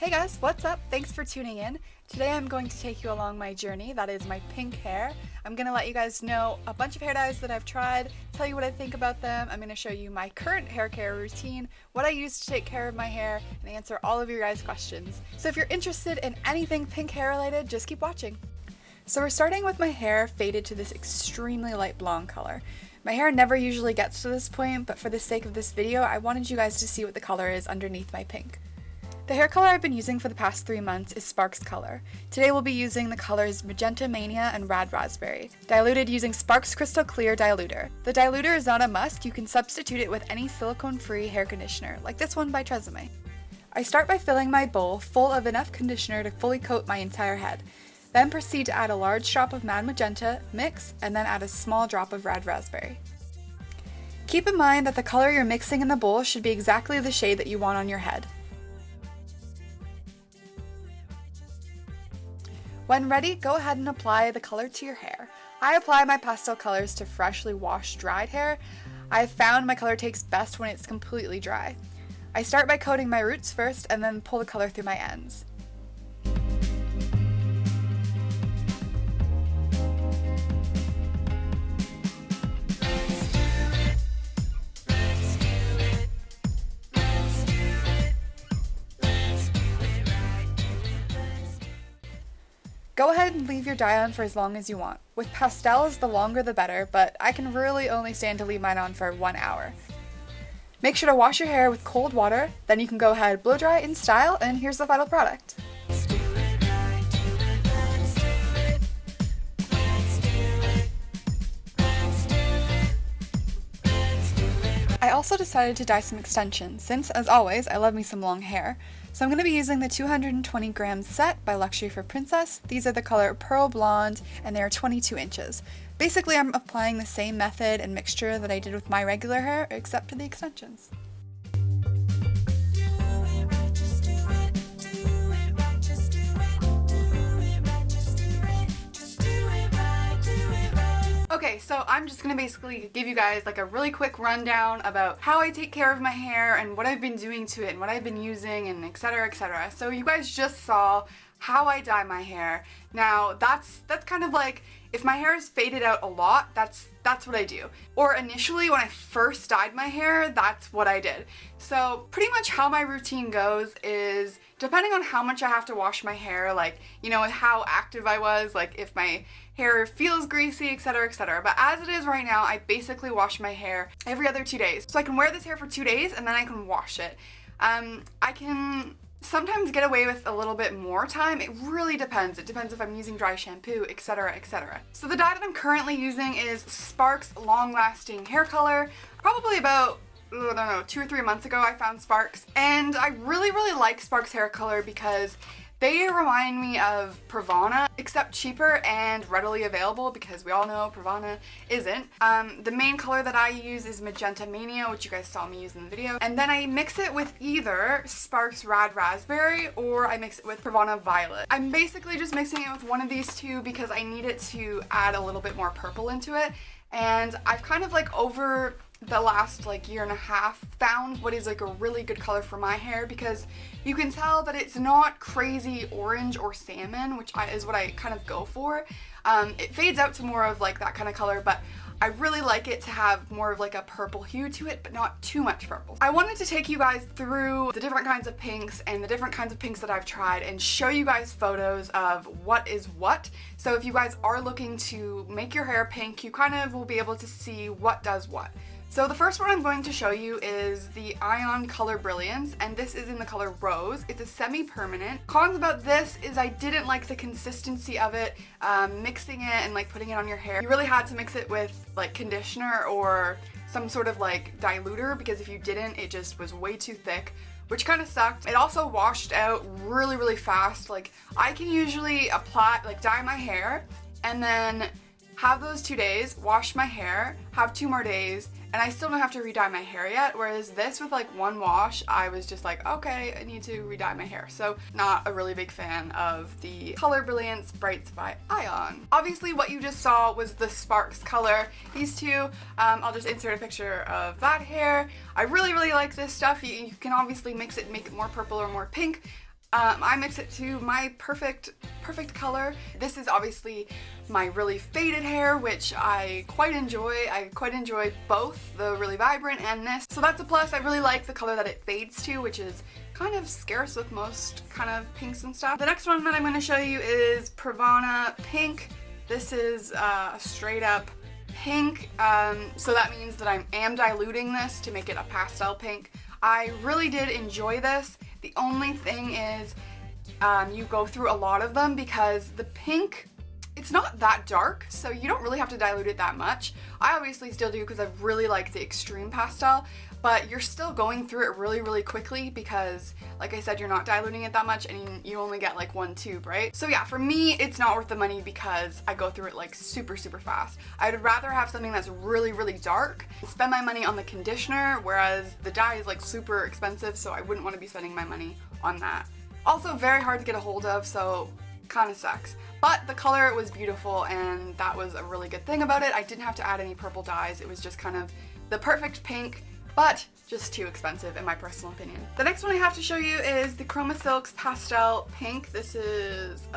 Hey guys, what's up? Thanks for tuning in. Today I'm going to take you along my journey, that is my pink hair. I'm going to let you guys know a bunch of hair dyes that I've tried, tell you what I think about them. I'm going to show you my current hair care routine, what I use to take care of my hair, and answer all of your guys' questions. So if you're interested in anything pink hair related, just keep watching. So we're starting with my hair faded to this extremely light blonde color. My hair never usually gets to this point, but for the sake of this video, I wanted you guys to see what the color is underneath my pink. The hair color I've been using for the past 3 months is Sparks color. Today we'll be using the colors Magenta, Mania, and Rad Raspberry, diluted using Sparks Crystal Clear Diluter. The diluter is not a must, you can substitute it with any silicone-free hair conditioner, like this one by Tresemme. I start by filling my bowl full of enough conditioner to fully coat my entire head. Then proceed to add a large drop of Mad Magenta, mix, and then add a small drop of Rad Raspberry. Keep in mind that the color you're mixing in the bowl should be exactly the shade that you want on your head. When ready, go ahead and apply the color to your hair. I apply my pastel colors to freshly washed, dried hair. I've found my color takes best when it's completely dry. I start by coating my roots first and then pull the color through my ends. Go ahead and leave your dye on for as long as you want. With pastels, the longer the better, but I can really only stand to leave mine on for 1 hour. Make sure to wash your hair with cold water, then you can go ahead, blow dry in style, and here's the final product. I also decided to dye some extensions, since, as always, I love me some long hair. So I'm going to be using the 220 gram set by Luxury for Princess. These are the color Pearl Blonde, and they are 22 inches. Basically, I'm applying the same method and mixture that I did with my regular hair, except for the extensions. Okay, so I'm just gonna basically give you guys like a really quick rundown about how I take care of my hair and what I've been doing to it and what I've been using and etc, etc. So you guys just saw how I dye my hair. Now that's kind of like, if my hair is faded out a lot, that's what I do. Or initially when I first dyed my hair, that's what I did. So pretty much how my routine goes is, depending on how much I have to wash my hair, like, you know, how active I was, like if my hair feels greasy, etc, etc. But as it is right now, I basically wash my hair every other 2 days. So I can wear this hair for 2 days and then I can wash it. I can sometimes get away with a little bit more time. It really depends. It depends if I'm using dry shampoo, etc, etc. So the dye that I'm currently using is Sparks Long Lasting Hair Color. Probably about, I don't know, 2 or 3 months ago I found Sparks, and I really like Sparks hair color because they remind me of Pravana, except cheaper and readily available, because we all know Pravana isn't. The main color that I use is Magenta Mania, which you guys saw me use in the video. And then I mix it with either Sparks Rad Raspberry or I mix it with Pravana Violet. I'm basically just mixing it with one of these two because I need it to add a little bit more purple into it. And I've kind of like over the last like year and a half found what is like a really good color for my hair, because you can tell that it's not crazy orange or salmon, which is what I kind of go for. It fades out to more of like that kind of color, but I really like it to have more of like a purple hue to it, but not too much purple. I wanted to take you guys through the different kinds of pinks and the different kinds of pinks that I've tried and show you guys photos of what is what. So if you guys are looking to make your hair pink, you kind of will be able to see what does what. So the first one I'm going to show you is the Ion Color Brilliance, and this is in the color Rose. It's a semi-permanent. Cons about this is I didn't like the consistency of it, mixing it and like putting it on your hair. You really had to mix it with like conditioner or some sort of like diluter, because if you didn't, it just was way too thick, which kind of sucked. It also washed out really fast. Like I can usually apply, like dye my hair and then have those 2 days, wash my hair, have 2 more days, and I still don't have to re-dye my hair yet, whereas this with like 1 wash, I was just like, okay, I need to re-dye my hair. So not a really big fan of the Color Brilliance Brights by Ion. Obviously what you just saw was the Sparks color. These two, I'll just insert a picture of that hair. I really like this stuff. You can obviously mix it and make it more purple or more pink. I mix it to my perfect color. This is obviously my really faded hair, which I quite enjoy. I quite enjoy both the really vibrant and this. So that's a plus. I really like the color that it fades to, which is kind of scarce with most kind of pinks and stuff. The next one that I'm going to show you is Pravana Pink. This is a straight up pink, so that means that I am diluting this to make it a pastel pink. I really did enjoy this. The only thing is you go through a lot of them because the pink, it's not that dark, so you don't really have to dilute it that much. I obviously still do because I really like the extreme pastel, but you're still going through it really quickly because, like I said, you're not diluting it that much and you only get like one tube, right? So yeah, for me, it's not worth the money because I go through it like super fast. I'd rather have something that's really dark, spend my money on the conditioner, whereas the dye is like super expensive, so I wouldn't want to be spending my money on that. Also very hard to get a hold of, so kind of sucks. But the color was beautiful and that was a really good thing about it. I didn't have to add any purple dyes. It was just kind of the perfect pink, but just too expensive in my personal opinion. The next one I have to show you is the Chroma Silks Pastel Pink. This is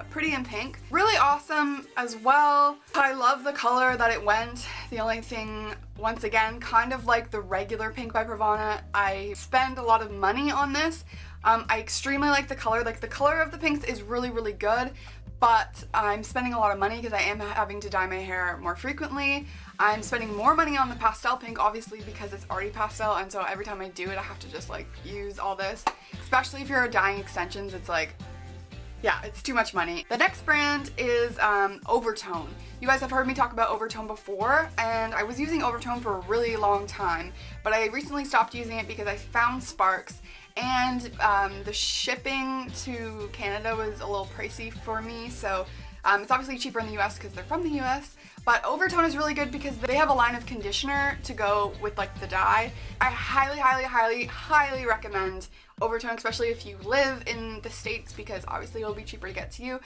Pretty in Pink. Really awesome as well. I love the color that it went. The only thing, once again, kind of like the regular pink by Pravana, I spend a lot of money on this. I extremely like the color. Like the color of the pinks is really good, but I'm spending a lot of money because I am having to dye my hair more frequently. I'm spending more money on the pastel pink, obviously, because it's already pastel, and so every time I do it, I have to just like use all this. Especially if you're dyeing extensions, it's like, yeah, it's too much money. The next brand is oVertone. You guys have heard me talk about oVertone before, and I was using oVertone for a really long time, but I recently stopped using it because I found sparks, and the shipping to Canada was a little pricey for me, so it's obviously cheaper in the US because they're from the US, but oVertone is really good because they have a line of conditioner to go with like the dye. I highly recommend oVertone, especially if you live in the States, because obviously it'll be cheaper to get to you.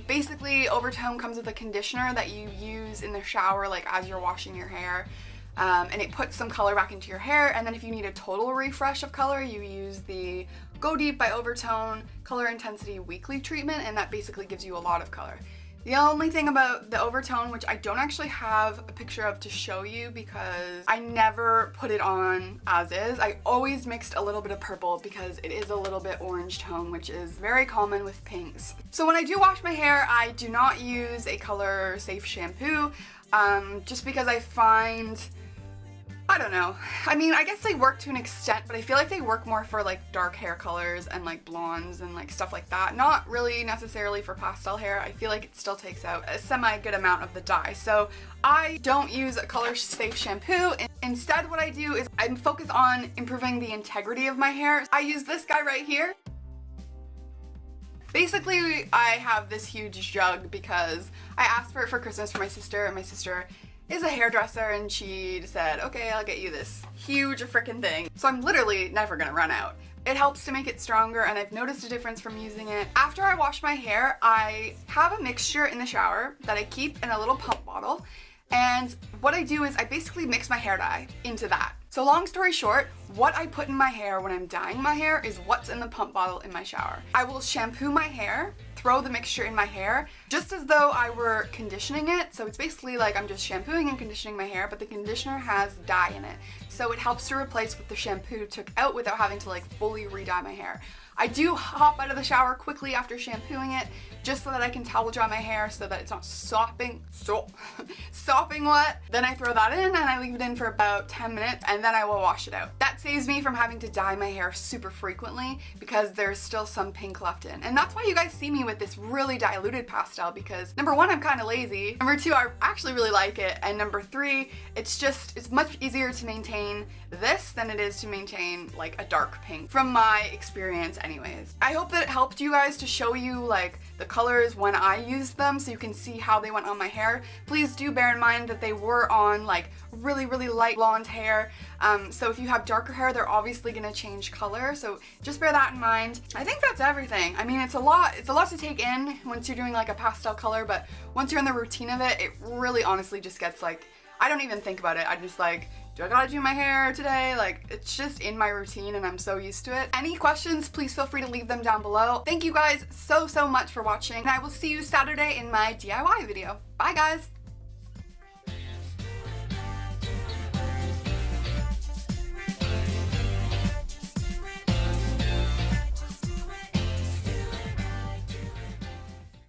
Basically, oVertone comes with a conditioner that you use in the shower, like as you're washing your hair. And it puts some color back into your hair, and then if you need a total refresh of color, you use the Go Deep by oVertone Color Intensity Weekly Treatment, and that basically gives you a lot of color. The only thing about the oVertone, which I don't actually have a picture of to show you because I never put it on as is, I always mixed a little bit of purple because it is a little bit orange tone, which is very common with pinks. So when I do wash my hair, I do not use a color safe shampoo, just because I find, I don't know. I mean, I guess they work to an extent, but I feel like they work more for like dark hair colors and like blondes and like stuff like that. Not really necessarily for pastel hair. I feel like it still takes out a semi-good amount of the dye. So I don't use a color safe shampoo. Instead, what I do is I focus on improving the integrity of my hair. I use this guy right here. Basically, I have this huge jug because I asked for it for Christmas for my sister, and my sister is a hairdresser, and she said, okay, I'll get you this huge frickin' thing. So I'm literally never gonna run out. It helps to make it stronger, and I've noticed a difference from using it. After I wash my hair, I have a mixture in the shower that I keep in a little pump bottle, and what I do is I basically mix my hair dye into that. So long story short, what I put in my hair when I'm dyeing my hair is what's in the pump bottle in my shower. I will shampoo my hair, throw the mixture in my hair, just as though I were conditioning it. So it's basically like I'm just shampooing and conditioning my hair, but the conditioner has dye in it. So it helps to replace what the shampoo took out without having to like fully re-dye my hair. I do hop out of the shower quickly after shampooing it, just so that I can towel dry my hair so that it's not sopping wet. Then I throw that in and I leave it in for about 10 minutes, and then I will wash it out. That saves me from having to dye my hair super frequently because there's still some pink left in. And that's why you guys see me with this really diluted pastel, because number one, I'm kind of lazy. Number two, I actually really like it. And number three, it's much easier to maintain this than it is to maintain like a dark pink from my experience anyways. I hope that it helped you guys to show you like the colors when I used them so you can see how they went on my hair. Please do bear in mind that they were on like really light blonde hair. So if you have darker hair, they're obviously gonna change color. So just bear that in mind. I think that's everything. I mean, it's a lot to take in once you're doing like a pastel color, but once you're in the routine of it, it really honestly just gets like, I don't even think about it. I just like do I gotta do my hair today? Like, it's just in my routine and I'm so used to it. Any questions, please feel free to leave them down below. Thank you guys so much for watching, and I will see you Saturday in my DIY video. Bye guys!